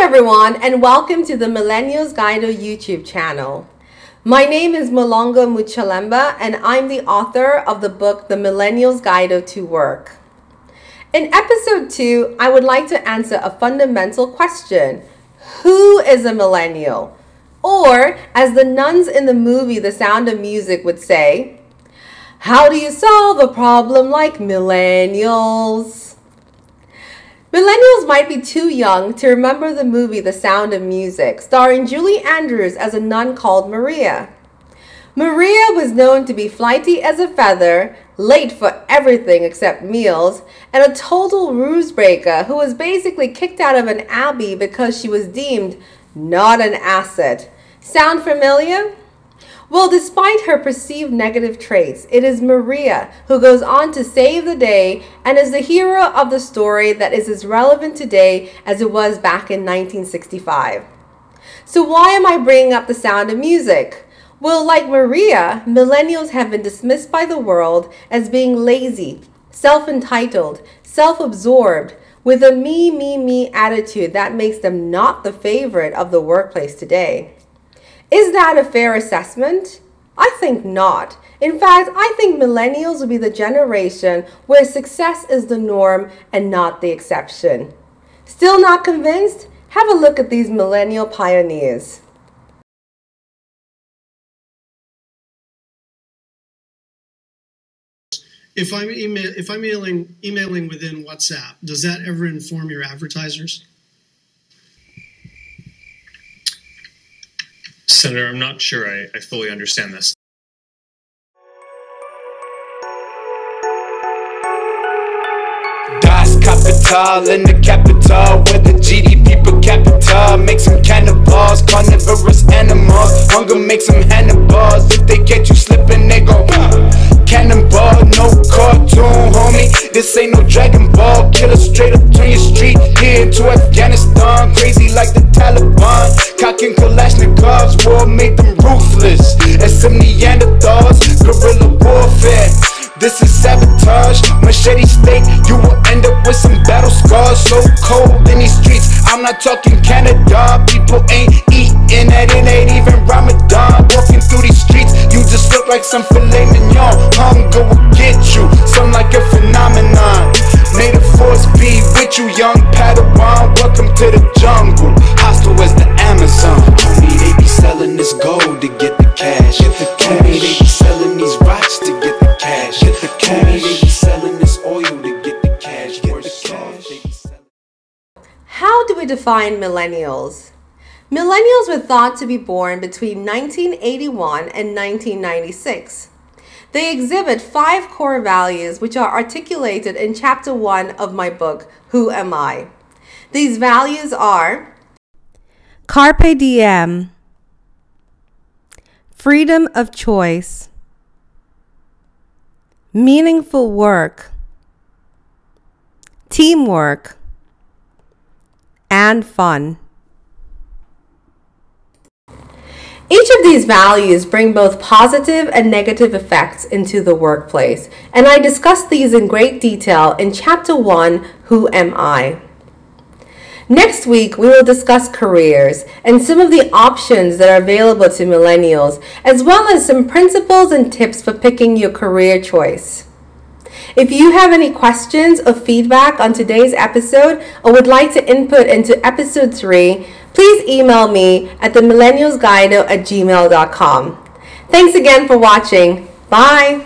everyone, and welcome to the Millennials Guido YouTube channel. My name is Molongo Muchalemba, and I'm the author of the book, The Millennials Guido to Work. In episode 2, I would like to answer a fundamental question. Who is a millennial? Or, as the nuns in the movie The Sound of Music would say, how do you solve a problem like millennials? Millennials might be too young to remember the movie The Sound of Music, starring Julie Andrews as a nun called Maria. Maria was known to be flighty as a feather, late for everything except meals, and a total ruse breaker who was basically kicked out of an abbey because she was deemed not an asset. Sound familiar? Well, despite her perceived negative traits, it is Maria who goes on to save the day and is the hero of the story that is as relevant today as it was back in 1965. So why am I bringing up The Sound of Music? Well, like Maria, millennials have been dismissed by the world as being lazy, self-entitled, self-absorbed, with a me, me, me attitude that makes them not the favorite of the workplace today. Is that a fair assessment? I think not. In fact, I think millennials will be the generation where success is the norm and not the exception. Still not convinced? Have a look at these millennial pioneers. If I'm emailing within WhatsApp, does that ever inform your advertisers? Senator, I'm not sure I fully understand this. Das Kapital in the capital, where the GDP per capita makes them cannibals, carnivorous animals. Hunger makes them Hannibals. If they catch you slipping, they go cannonball. No cartoon, homie. This ain't no Dragon Ball. Killer straight up on your street. Here into Afghanistan, crazy like the Taliban. Cocking Kalashnikovs, war made them ruthless. As some Neanderthals, guerrilla warfare. This is sabotage, machete steak. You will end up with some battle scars. So cold in these streets. I'm not talking Canada. People ain't eating and it ain't even Ramadan. Walking through these streets, you just look like some filet mignon. Hunger will get you, some like a phenomenon. May the force be with you, young Padawan. Welcome to the jungle, hostile as the Amazon. Homie, they be selling this gold to get the cash. Homie, they be selling these rocks to get the cash. Homie, they be selling this oil to get the cash. How do we define millennials? Millennials were thought to be born between 1981 and 1996. They exhibit 5 core values which are articulated in Chapter 1 of my book, Who Am I? These values are Carpe Diem, freedom of choice, meaningful work, teamwork, and fun. Each of these values bring both positive and negative effects into the workplace, and I discuss these in great detail in Chapter 1, Who Am I? Next week, we will discuss careers and some of the options that are available to millennials, as well as some principles and tips for picking your career choice. If you have any questions or feedback on today's episode or would like to input into episode 3, please email me at themillennialsguido@gmail.com. Thanks again for watching. Bye!